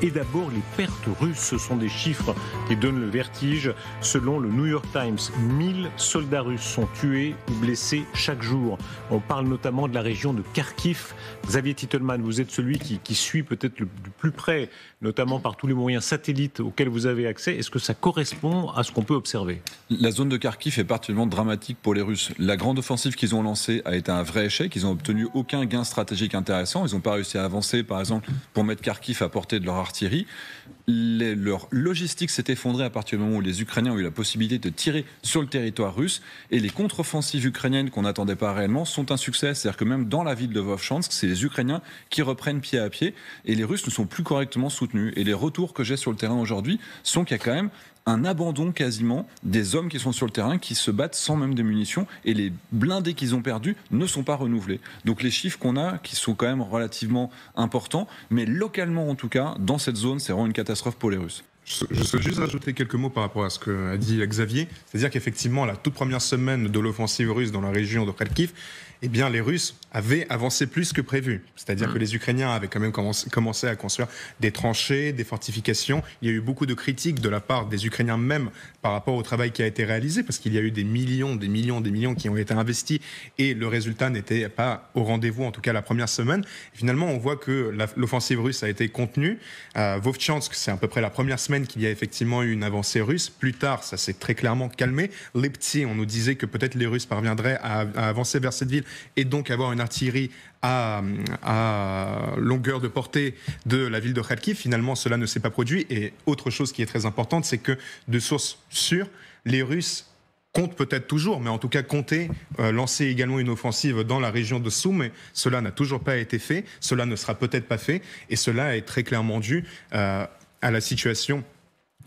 Et d'abord, les pertes russes, ce sont des chiffres qui donnent le vertige. Selon le New York Times, 1000 soldats russes sont tués ou blessés chaque jour. On parle notamment de la région de Kharkiv. Xavier Titelman, vous êtes celui qui suit peut-être du plus près, notamment par tous les moyens satellites auxquels vous avez accès. Est-ce que ça correspond à ce qu'on peut observer ? La zone de Kharkiv est particulièrement dramatique pour les Russes. La grande offensive qu'ils ont lancée a été un vrai échec. Ils n'ont obtenu aucun gain stratégique intéressant. Ils n'ont pas réussi à avancer, par exemple, pour mettre Kharkiv à portée de leur artillerie. Leur logistique s'est effondrée à partir du moment où les Ukrainiens ont eu la possibilité de tirer sur le territoire russe. Et les contre-offensives ukrainiennes qu'on n'attendait pas réellement sont un succès. C'est-à-dire que même dans la ville de Vovchansk, c'est les Ukrainiens qui reprennent pied à pied. Et les Russes ne sont plus correctement soutenus. Et les retours que j'ai sur le terrain aujourd'hui sont qu'il y a quand même un abandon quasiment des hommes qui sont sur le terrain, qui se battent sans même des munitions, et les blindés qu'ils ont perdus ne sont pas renouvelés. Donc les chiffres qu'on a, qui sont quand même relativement importants, mais localement en tout cas, dans cette zone, c'est vraiment une catastrophe pour les Russes. Je souhaite juste rajouter quelques mots par rapport à ce qu'a dit Xavier. C'est-à-dire qu'effectivement, la toute première semaine de l'offensive russe dans la région de Kharkiv, eh bien, les Russes avaient avancé plus que prévu. C'est-à-dire que les Ukrainiens avaient quand même commencé à construire des tranchées, des fortifications. Il y a eu beaucoup de critiques de la part des Ukrainiens même par rapport au travail qui a été réalisé, parce qu'il y a eu des millions qui ont été investis et le résultat n'était pas au rendez-vous, en tout cas la première semaine. Et finalement, on voit que l'offensive russe a été contenue. Vovchansk, c'est à peu près la première semaine qu'il y a effectivement eu une avancée russe. Plus tard, ça s'est très clairement calmé. Liptsi, on nous disait que peut-être les Russes parviendraient à avancer vers cette ville et donc avoir une artillerie à longueur de portée de la ville de Kharkiv. Finalement, cela ne s'est pas produit. Et autre chose qui est très importante, c'est que de sources sûres, les Russes comptent peut-être toujours, mais en tout cas comptaient lancer également une offensive dans la région de Soum. Mais cela n'a toujours pas été fait. Cela ne sera peut-être pas fait. Et cela est très clairement dû à la situation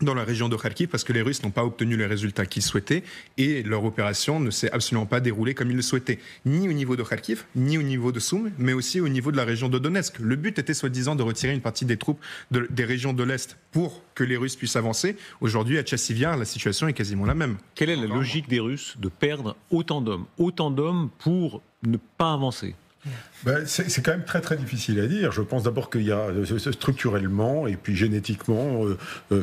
dans la région de Kharkiv, parce que les Russes n'ont pas obtenu les résultats qu'ils souhaitaient et leur opération ne s'est absolument pas déroulée comme ils le souhaitaient, ni au niveau de Kharkiv, ni au niveau de Soum, mais aussi au niveau de la région de Donetsk. Le but était soi-disant de retirer une partie des troupes des régions de l'Est pour que les Russes puissent avancer. Aujourd'hui, à Tchassiviar, la situation est quasiment la même. Quelle est la logique des Russes de perdre autant d'hommes pour ne pas avancer ? C'est quand même très très difficile à dire. Je pense d'abord qu'il y a structurellement et puis génétiquement,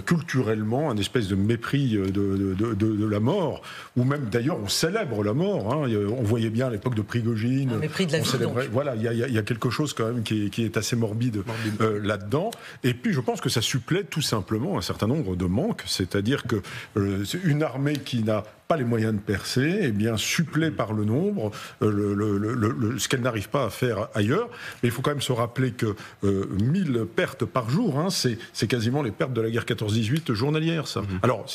culturellement, un espèce de mépris de la mort, ou même d'ailleurs on célèbre la mort. Hein. On voyait bien à l'époque de Prigojine. Un mépris de la vie. Voilà, il y a quelque chose quand même qui est assez morbide. Là-dedans. Et puis je pense que ça supplée tout simplement un certain nombre de manques, c'est-à-dire que une armée qui n'a pas les moyens de percer, eh bien supplée par le nombre, ce qu'elle n'arrive pas à faire ailleurs. Mais il faut quand même se rappeler que 1000 pertes par jour, hein, c'est quasiment les pertes de la guerre 14-18 journalière, ça. Alors,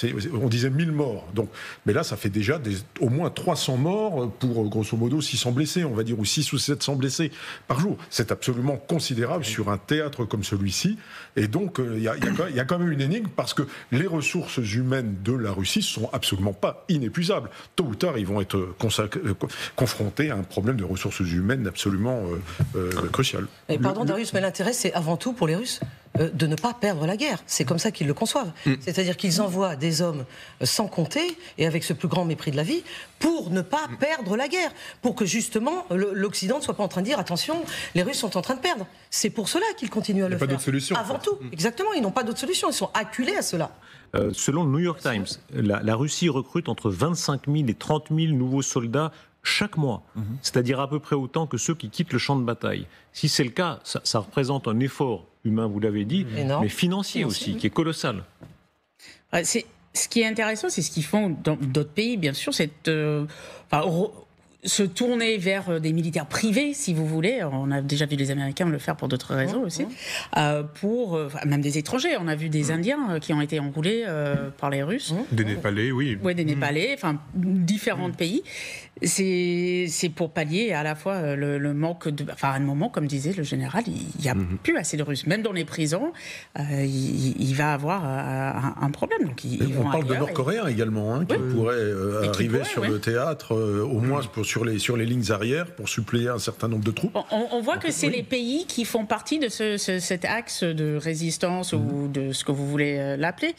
on disait 1000 morts. Donc, mais là, ça fait déjà au moins 300 morts pour, grosso modo, 600 blessés, on va dire, ou 600 ou 700 blessés par jour. C'est absolument considérable sur un théâtre comme celui-ci. Et donc, il y a quand même une énigme, parce que les ressources humaines de la Russie sont absolument pas inépuisables. Tôt ou tard, ils vont être confrontés à un problème de ressources humaines absolument crucial. Et pardon Darius, mais l'intérêt c'est avant tout pour les Russes de ne pas perdre la guerre. C'est comme ça qu'ils le conçoivent. C'est-à-dire qu'ils envoient des hommes sans compter et avec ce plus grand mépris de la vie pour ne pas perdre la guerre, pour que justement l'Occident ne soit pas en train de dire attention, les Russes sont en train de perdre. C'est pour cela qu'ils continuent à le faire. Il n'y a pas d'autre solution. Avant tout, exactement, ils n'ont pas d'autre solution, ils sont acculés à cela. Selon le New York Times, la Russie recrute entre 25 000 et 30 000 nouveaux soldats chaque mois, c'est-à-dire à peu près autant que ceux qui quittent le champ de bataille. Si c'est le cas, ça représente un effort humain, vous l'avez dit, mais financier aussi, qui est colossal. Ce qui est intéressant, c'est ce qu'ils font dans d'autres pays, bien sûr, c'est se tourner vers des militaires privés, si vous voulez. On a déjà vu les Américains le faire pour d'autres raisons aussi. Même des étrangers. On a vu des Indiens qui ont été enrôlés par les Russes. Des Népalais, oui. Oui, des Népalais, enfin, différents pays. C'est pour pallier à la fois le manque de... Enfin, à un moment, comme disait le général, il n'y a plus assez de Russes. Même dans les prisons, il va avoir un problème. Donc, on parle de Nord-Coréens également, qui pourraient arriver sur le théâtre, au moins pour sur les lignes arrières pour suppléer un certain nombre de troupes. On voit que c'est les pays qui font partie de cet axe de résistance ou de ce que vous voulez l'appeler,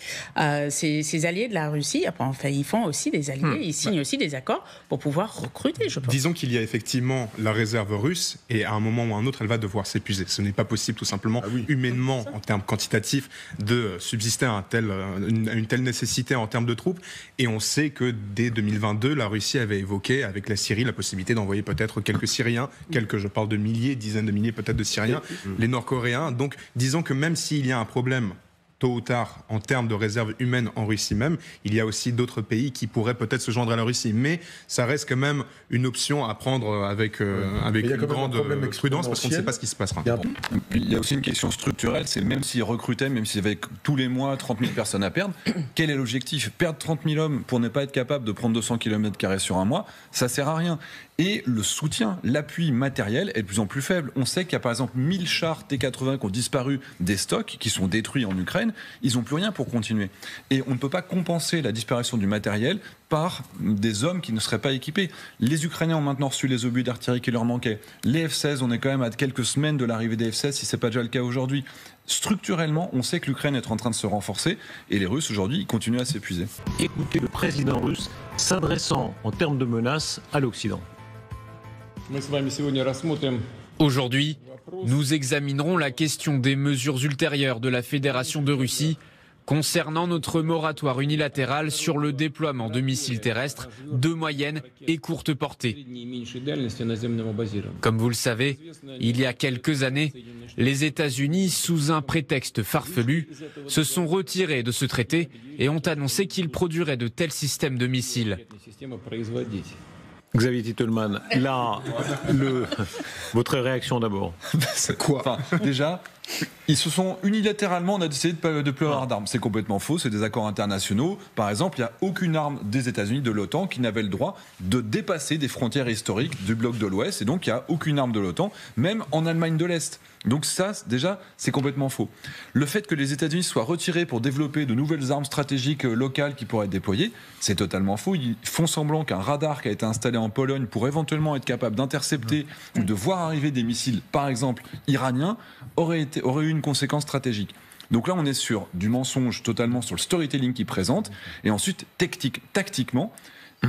ces alliés de la Russie. Enfin, ils font aussi des alliés, ils signent aussi des accords pour pouvoir recruter, je pense. Disons qu'il y a effectivement la réserve russe et à un moment ou à un autre, elle va devoir s'épuiser. Ce n'est pas possible tout simplement humainement, en termes quantitatifs, de subsister à une telle nécessité en termes de troupes. Et on sait que dès 2022, la Russie avait évoqué avec la Syrie la possibilité d'envoyer peut-être quelques Syriens, je parle de milliers, dizaines de milliers peut-être de Syriens, les Nord-Coréens. Donc disons que même s'il y a un problème tôt ou tard, en termes de réserve humaine en Russie même, il y a aussi d'autres pays qui pourraient peut-être se joindre à la Russie. Mais ça reste quand même une option à prendre avec une grande prudence parce qu'on ne sait pas ce qui se passera. Il y a aussi une question structurelle, c'est même s'ils recrutaient, même s'il y avait tous les mois 30 000 personnes à perdre, quel est l'objectif ? Perdre 30 000 hommes pour ne pas être capable de prendre 200 km² sur un mois, ça sert à rien. Et le soutien, l'appui matériel est de plus en plus faible. On sait qu'il y a par exemple 1000 chars T-80 qui ont disparu des stocks, qui sont détruits en Ukraine. Ils n'ont plus rien pour continuer. Et on ne peut pas compenser la disparition du matériel par des hommes qui ne seraient pas équipés. Les Ukrainiens ont maintenant reçu les obus d'artillerie qui leur manquaient. Les F-16, on est quand même à quelques semaines de l'arrivée des F-16, si ce n'est pas déjà le cas aujourd'hui. Structurellement, on sait que l'Ukraine est en train de se renforcer et les Russes, aujourd'hui, ils continuent à s'épuiser. Écoutez le président russe s'adressant en termes de menaces à l'Occident. Aujourd'hui, nous examinerons la question des mesures ultérieures de la Fédération de Russie concernant notre moratoire unilatéral sur le déploiement de missiles terrestres de moyenne et courte portée. Comme vous le savez, il y a quelques années, les États-Unis, sous un prétexte farfelu, se sont retirés de ce traité et ont annoncé qu'ils produiraient de tels systèmes de missiles. Xavier Titelman, là, votre réaction d'abord. C'est quoi ? Déjà, ils se sont unilatéralement, on a décidé de ne plus avoir d'armes. C'est complètement faux, c'est des accords internationaux. Par exemple, il n'y a aucune arme des États-Unis, de l'OTAN, qui n'avait le droit de dépasser des frontières historiques du bloc de l'Ouest. Et donc, il n'y a aucune arme de l'OTAN, même en Allemagne de l'Est. Donc ça, déjà, c'est complètement faux. Le fait que les États-Unis soient retirés pour développer de nouvelles armes stratégiques locales qui pourraient être déployées, c'est totalement faux. Ils font semblant qu'un radar qui a été installé en Pologne pour éventuellement être capable d'intercepter ou de voir arriver des missiles, par exemple, iraniens, aurait eu une conséquence stratégique. Donc là, on est sur du mensonge totalement sur le storytelling qu'ils présentent. Et ensuite, tactiquement,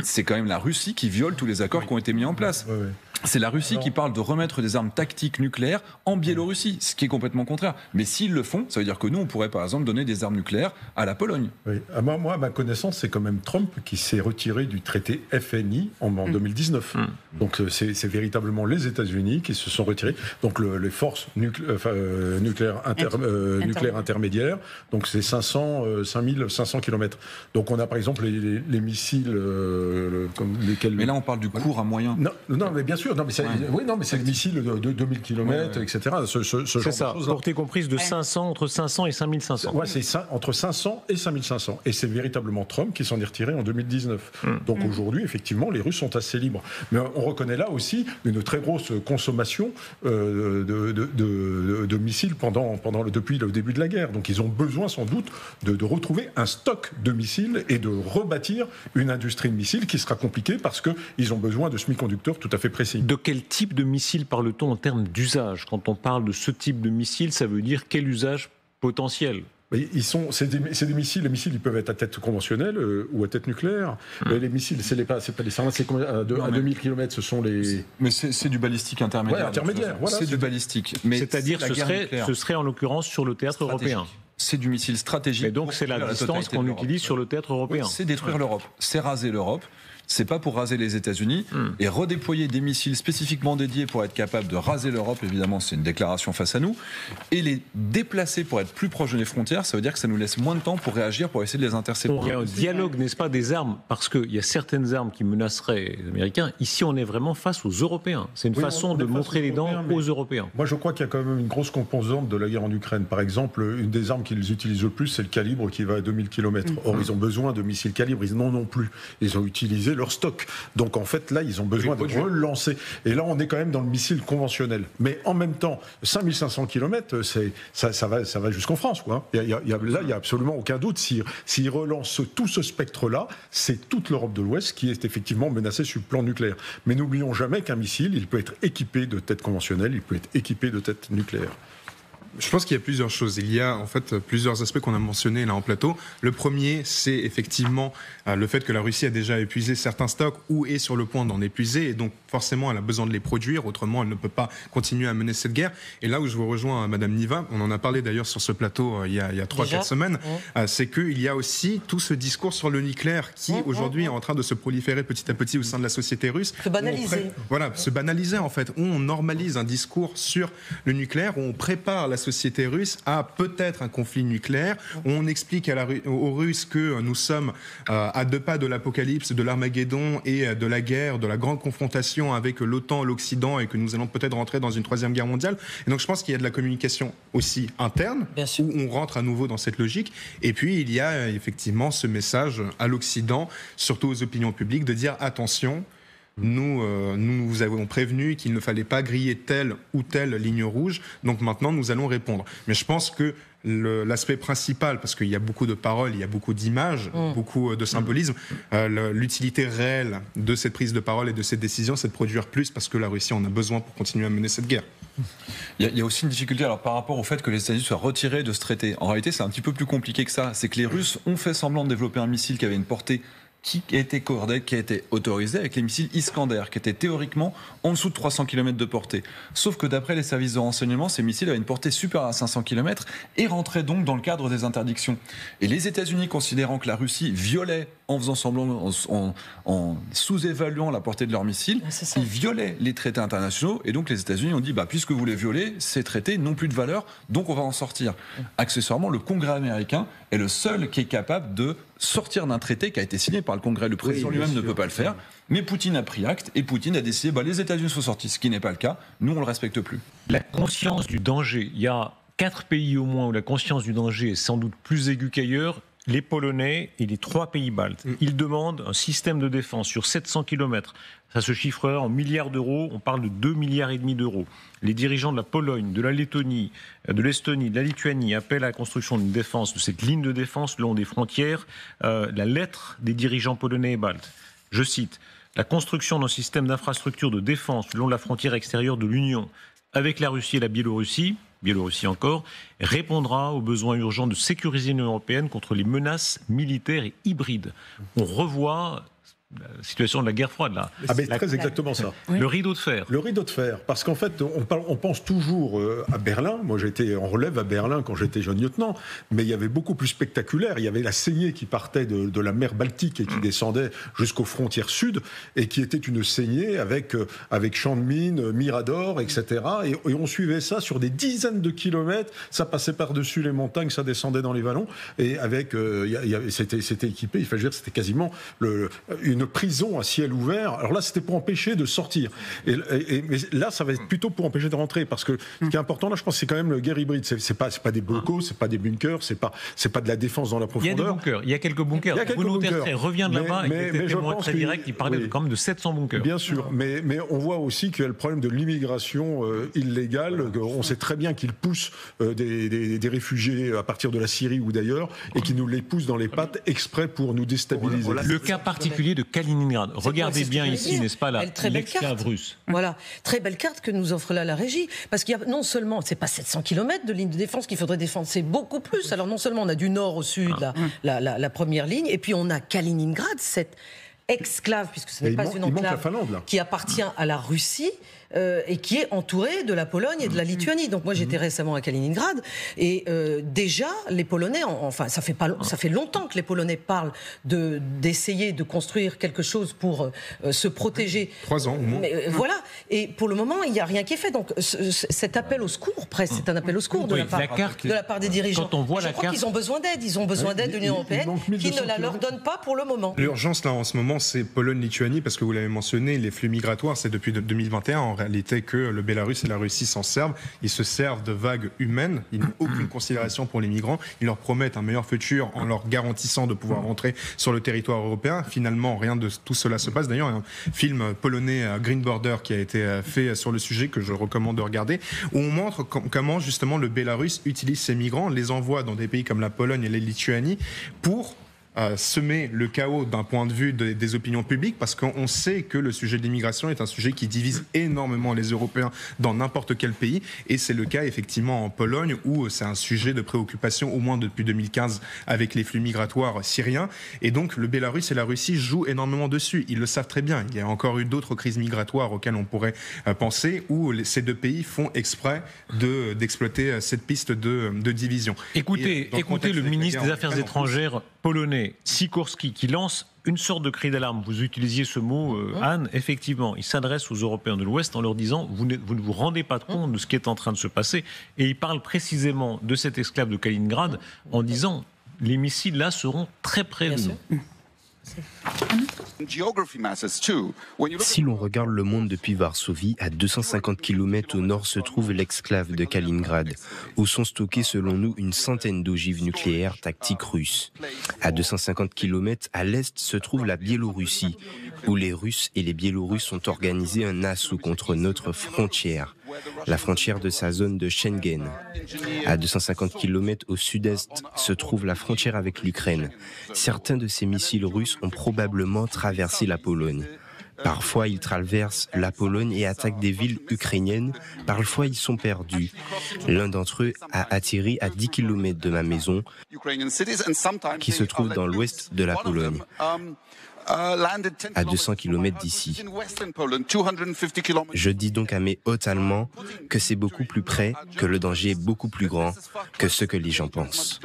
c'est quand même la Russie qui viole tous les accords qui ont été mis en place. C'est la Russie qui parle de remettre des armes tactiques nucléaires en Biélorussie, ce qui est complètement contraire. Mais s'ils le font, ça veut dire que nous, on pourrait par exemple donner des armes nucléaires à la Pologne. Oui. Moi, à ma connaissance, c'est quand même Trump qui s'est retiré du traité FNI en 2019. Donc c'est véritablement les États-Unis qui se sont retirés. Donc les forces nucléaires intermédiaires, donc c'est 5500 km. Donc on a par exemple les missiles comme lesquels... Mais là, on parle du court à moyen. Non, mais bien sûr. Non, mais c'est le missile de 2000 km, etc. Ce c'est ça, portée comprise de 500, entre 500 et 5500. Ouais, c'est entre 500 et 5500. Et c'est véritablement Trump qui s'en est retiré en 2019. Donc aujourd'hui, effectivement, les Russes sont assez libres. Mais on reconnaît là aussi une très grosse consommation de missiles depuis le début de la guerre. Donc ils ont besoin sans doute de retrouver un stock de missiles et de rebâtir une industrie de missiles qui sera compliquée parce qu'ils ont besoin de semi-conducteurs tout à fait précis. De quel type de missile parle-t-on en termes d'usage ? Quand on parle de ce type de missile, ça veut dire quel usage potentiel ? C'est des missiles. Les missiles, ils peuvent être à tête conventionnelle ou à tête nucléaire. Les missiles, c'est pas les sardes, c'est à 2000 km, ce sont les... Mais c'est du balistique intermédiaire. Ouais, intermédiaire, voilà. C'est du balistique. C'est-à-dire que ce serait en l'occurrence sur le théâtre européen. C'est du missile stratégique. Et donc c'est la distance qu'on utilise sur le théâtre européen. Oui, c'est détruire l'Europe. C'est raser l'Europe. C'est pas pour raser les États-Unis et redéployer des missiles spécifiquement dédiés pour être capable de raser l'Europe. Évidemment, c'est une déclaration face à nous. Et les déplacer pour être plus proche des frontières, ça veut dire que ça nous laisse moins de temps pour réagir, pour essayer de les intercepter. Il y a un dialogue, n'est-ce pas, des armes, parce qu'il y a certaines armes qui menaceraient les Américains. Ici, on est vraiment face aux Européens. C'est une façon de montrer les dents aux Européens. Moi, je crois qu'il y a quand même une grosse composante de la guerre en Ukraine. Par exemple, une des armes qu'ils utilisent le plus, c'est le calibre qui va à 2000 km. Or, ils ont besoin de missiles calibre. Ils n'en ont plus. Ils ont utilisé épuisé leur stock. Donc en fait, là, ils ont besoin de relancer. Et là, on est quand même dans le missile conventionnel. Mais en même temps, 5500 km, ça va jusqu'en France, quoi. Là, il n'y a absolument aucun doute. S'ils relancent tout ce spectre-là, c'est toute l'Europe de l'Ouest qui est effectivement menacée sur le plan nucléaire. Mais n'oublions jamais qu'un missile, il peut être équipé de têtes conventionnelles, il peut être équipé de têtes nucléaires. Je pense qu'il y a plusieurs choses. Il y a en fait plusieurs aspects qu'on a mentionnés là en plateau. Le premier, c'est effectivement le fait que la Russie a déjà épuisé certains stocks ou est sur le point d'en épuiser, et donc forcément elle a besoin de les produire, autrement elle ne peut pas continuer à mener cette guerre. Et là où je vous rejoins, Madame Niva, on en a parlé d'ailleurs sur ce plateau il y a 3-4 semaines, c'est qu'il y a aussi tout ce discours sur le nucléaire qui aujourd'hui est en train de se proliférer petit à petit au sein de la société russe. Se banaliser. Se banaliser en fait. On normalise un discours sur le nucléaire, où on prépare la société russe à peut-être un conflit nucléaire. On explique aux Russes que nous sommes à 2 pas de l'apocalypse, de l'Armageddon et de la guerre, de la grande confrontation avec l'OTAN, l'Occident, et que nous allons peut-être rentrer dans une 3e guerre mondiale. Et donc je pense qu'il y a de la communication aussi interne, où on rentre à nouveau dans cette logique. Et puis il y a effectivement ce message à l'Occident, surtout aux opinions publiques, de dire attention, nous vous avons prévenu qu'il ne fallait pas griller telle ou telle ligne rouge, donc maintenant nous allons répondre. Mais je pense que l'aspect principal, parce qu'il y a beaucoup de paroles, il y a beaucoup d'images, beaucoup de symbolisme, l'utilité réelle de cette prise de parole et de cette décision, c'est de produire plus, parce que la Russie en a besoin pour continuer à mener cette guerre. Il y a aussi une difficulté par rapport au fait que les États-Unis soient retirés de ce traité. En réalité, c'est un petit peu plus compliqué que ça. C'est que les Russes ont fait semblant de développer un missile qui avait une portée qui a été autorisé avec les missiles Iskander, qui étaient théoriquement en dessous de 300 km de portée. Sauf que d'après les services de renseignement, ces missiles avaient une portée supérieure à 500 km et rentraient donc dans le cadre des interdictions. Et les États-Unis, considérant que la Russie violait, en faisant semblant, en sous-évaluant la portée de leurs missiles, ils violaient les traités internationaux. Et donc les États-Unis ont dit, puisque vous les violez, ces traités n'ont plus de valeur, donc on va en sortir. Accessoirement, le Congrès américain est le seul qui est capable de sortir d'un traité qui a été signé par le Congrès. Le président lui-même ne peut pas le faire. Mais Poutine a pris acte et Poutine a décidé les États-Unis sont sortis, ce qui n'est pas le cas. Nous, on ne le respecte plus. La conscience du danger. Il y a 4 pays au moins où la conscience du danger est sans doute plus aiguë qu'ailleurs. Les Polonais et les 3 pays baltes. Ils demandent un système de défense sur 700 km. Ça se chiffrera en milliards d'euros. On parle de 2,5 milliards d'euros. Les dirigeants de la Pologne, de la Lettonie, de l'Estonie, de la Lituanie appellent à la construction d'une défense, de cette ligne de défense le long des frontières. La lettre des dirigeants polonais et baltes. Je cite, « La construction d'un système d'infrastructure de défense le long de la frontière extérieure de l'Union avec la Russie et la Biélorussie encore, répondra aux besoins urgents de sécuriser l'Union européenne contre les menaces militaires et hybrides. » On revoit la situation de la guerre froide, là. Très exactement ça. Le rideau de fer. Le rideau de fer, parce qu'en fait, on pense toujours à Berlin. Moi, j'étais en relève à Berlin quand j'étais jeune lieutenant, mais il y avait beaucoup plus spectaculaire. Il y avait la saignée qui partait de la mer Baltique et qui descendait jusqu'aux frontières sud, et qui était une saignée avec champs de mines, Mirador, etc. Et on suivait ça sur des dizaines de kilomètres. Ça passait par-dessus les montagnes, ça descendait dans les vallons, et c'était équipé. Il fallait dire, c'était quasiment une prison à ciel ouvert. Alors là, c'était pour empêcher de sortir. Mais là, ça va être plutôt pour empêcher de rentrer, parce que ce qui est important, là, je pense, c'est quand même le guerre hybride. C'est pas des blocos, c'est pas des bunkers, c'est pas de la défense dans la profondeur. Il y a des bunkers. Il y a quelques bunkers. Bruno Tertrais revient de là-bas et était témoin très direct. Il parlait quand même de 700 bunkers. Bien sûr, mais on voit aussi qu'il y a le problème de l'immigration illégale. On sait très bien qu'ils poussent des réfugiés à partir de la Syrie ou d'ailleurs, et qu'ils nous les poussent dans les pattes exprès pour nous déstabiliser. Le cas particulier de Kaliningrad. Regardez bien ici, n'est-ce pas, l'exclave russe. Voilà, très belle carte que nous offre là la régie, parce qu'il y a non seulement, c'est pas 700 km de ligne de défense qu'il faudrait défendre, c'est beaucoup plus. Alors non seulement on a du nord au sud la première ligne, et puis on a Kaliningrad, cette exclave, puisque ce n'est pas une enclave qui appartient à la Russie, et qui est entourée de la Pologne et de la Lituanie. Donc moi j'étais récemment à Kaliningrad, et déjà les Polonais, ça fait longtemps que les Polonais parlent d'essayer de construire quelque chose pour se protéger. 3 ans au moins. Voilà, et pour le moment il n'y a rien qui est fait. Donc cet appel au secours, presque, c'est un appel au secours de la part des dirigeants. Quand on voit Je crois qu'ils ont besoin d'aide. Ils ont besoin d'aide de l'Union européenne qui ne la leur donne pas pour le moment. L'urgence là en ce moment, c'est Pologne-Lituanie, parce que vous l'avez mentionné, les flux migratoires, c'est depuis 2021 en en réalité que le Bélarus et la Russie s'en servent. Ils se servent de vagues humaines, ils n'ont aucune considération pour les migrants, ils leur promettent un meilleur futur en leur garantissant de pouvoir rentrer sur le territoire européen. Finalement, rien de tout cela se passe. D'ailleurs, il y a un film polonais, Green Border, qui a été fait sur le sujet, que je recommande de regarder, où on montre comment justement le Bélarus utilise ces migrants, les envoie dans des pays comme la Pologne et la Lituanie pour semer le chaos d'un point de vue des opinions publiques, parce qu'on sait que le sujet de l'immigration est un sujet qui divise énormément les Européens dans n'importe quel pays, et c'est le cas effectivement en Pologne, où c'est un sujet de préoccupation au moins depuis 2015 avec les flux migratoires syriens, et donc le Bélarus et la Russie jouent énormément dessus. Ils le savent très bien. Il y a encore eu d'autres crises migratoires auxquelles on pourrait penser, où ces deux pays font exprès d'exploiter cette piste de division. Écoutez le ministre des Affaires étrangères polonais, Sikorski, qui lance une sorte de cri d'alarme. Vous utilisiez ce mot, Anne. Effectivement, il s'adresse aux Européens de l'Ouest en leur disant vous ne vous rendez pas compte de ce qui est en train de se passer. Et il parle précisément de cet esclave de Kaliningrad en disant les missiles là seront très près de nous. Si l'on regarde le monde depuis Varsovie, à 250 km au nord se trouve l'exclave de Kaliningrad, où sont stockées selon nous une centaine d'ogives nucléaires tactiques russes. À 250 km à l'est se trouve la Biélorussie, où les Russes et les Biélorusses ont organisé un assaut contre notre frontière, la frontière de sa zone de Schengen. À 250 km au sud-est se trouve la frontière avec l'Ukraine. Certains de ces missiles russes ont probablement traversé la Pologne. Parfois, ils traversent la Pologne et attaquent des villes ukrainiennes. Parfois, ils sont perdus. L'un d'entre eux a atterri à 10 km de ma maison, qui se trouve dans l'ouest de la Pologne, à 200 km d'ici. Je dis donc à mes hôtes allemands que c'est beaucoup plus près, que le danger est beaucoup plus grand que ce que les gens pensent.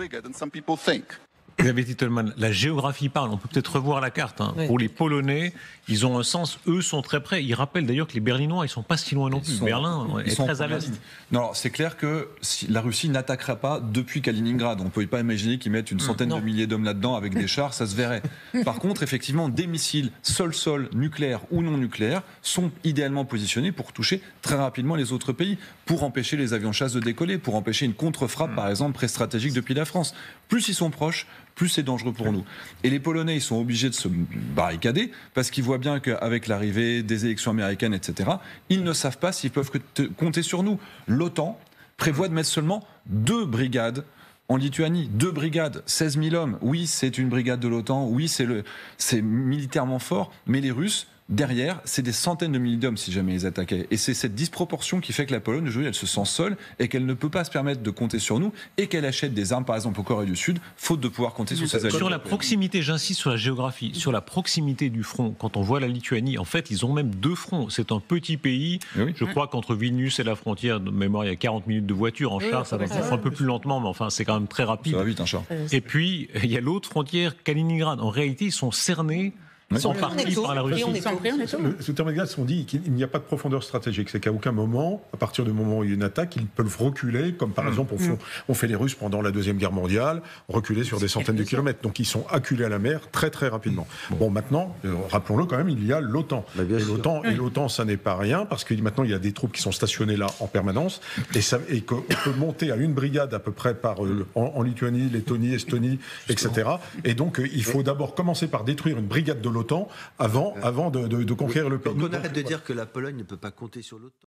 Xavier Titelman, la géographie parle. On peut peut-être revoir la carte. Oui. Pour les Polonais, ils ont un sens. Eux sont très près. Ils rappellent d'ailleurs que les Berlinois, ils sont pas si loin non plus. Berlin est très à l'est. Non, c'est clair que la Russie n'attaquera pas depuis Kaliningrad. On ne peut pas imaginer qu'ils mettent une centaine de milliers d'hommes là-dedans avec des chars, ça se verrait. Par contre, effectivement, des missiles sol-sol, nucléaires ou non nucléaires, sont idéalement positionnés pour toucher très rapidement les autres pays, pour empêcher les avions de chasse de décoller, pour empêcher une contre-frappe, par exemple, très stratégique depuis la France. Plus ils sont proches, plus c'est dangereux pour nous. Et les Polonais, ils sont obligés de se barricader parce qu'ils voient bien qu'avec l'arrivée des élections américaines, etc., ils ne savent pas s'ils peuvent compter sur nous. L'OTAN prévoit de mettre seulement 2 brigades en Lituanie. 2 brigades, 16 000 hommes. Oui, c'est une brigade de l'OTAN. Oui, c'est militairement fort. Mais les Russes, derrière, c'est des centaines de milliers d'hommes si jamais ils attaquaient. Et c'est cette disproportion qui fait que la Pologne, aujourd'hui, elle se sent seule et qu'elle ne peut pas se permettre de compter sur nous et qu'elle achète des armes, par exemple, aux Corée du Sud, faute de pouvoir compter sur ses alliés. Sur la proximité, j'insiste sur la géographie, sur la proximité du front, quand on voit la Lituanie, en fait, ils ont même 2 fronts. C'est un petit pays. Oui. Je crois qu'entre Vilnius et la frontière, de mémoire, il y a 40 minutes de voiture. En char, ça va un peu plus lentement, mais enfin, c'est quand même très rapide. Ça va vite, un char. Et puis, il y a l'autre frontière, Kaliningrad. En réalité, ils sont cernés en partie par la Russie. Ce terme de on dit qu'il n'y a pas de profondeur stratégique. C'est qu'à aucun moment, à partir du moment où il y a une attaque, ils peuvent reculer, comme par exemple ont fait les Russes pendant la Deuxième Guerre mondiale, reculer sur des centaines de kilomètres. Donc ils sont acculés à la mer très très rapidement. Bon, maintenant, rappelons-le quand même, il y a l'OTAN. Et l'OTAN, ça n'est pas rien, parce que maintenant il y a des troupes qui sont stationnées là en permanence, et qu'on peut monter à une brigade à peu près en Lituanie, Lettonie, Estonie, etc. Et donc il faut d'abord commencer par détruire une brigade de l'OTAN avant de conquérir le pays. On arrête de dire que la Pologne ne peut pas compter sur l'OTAN.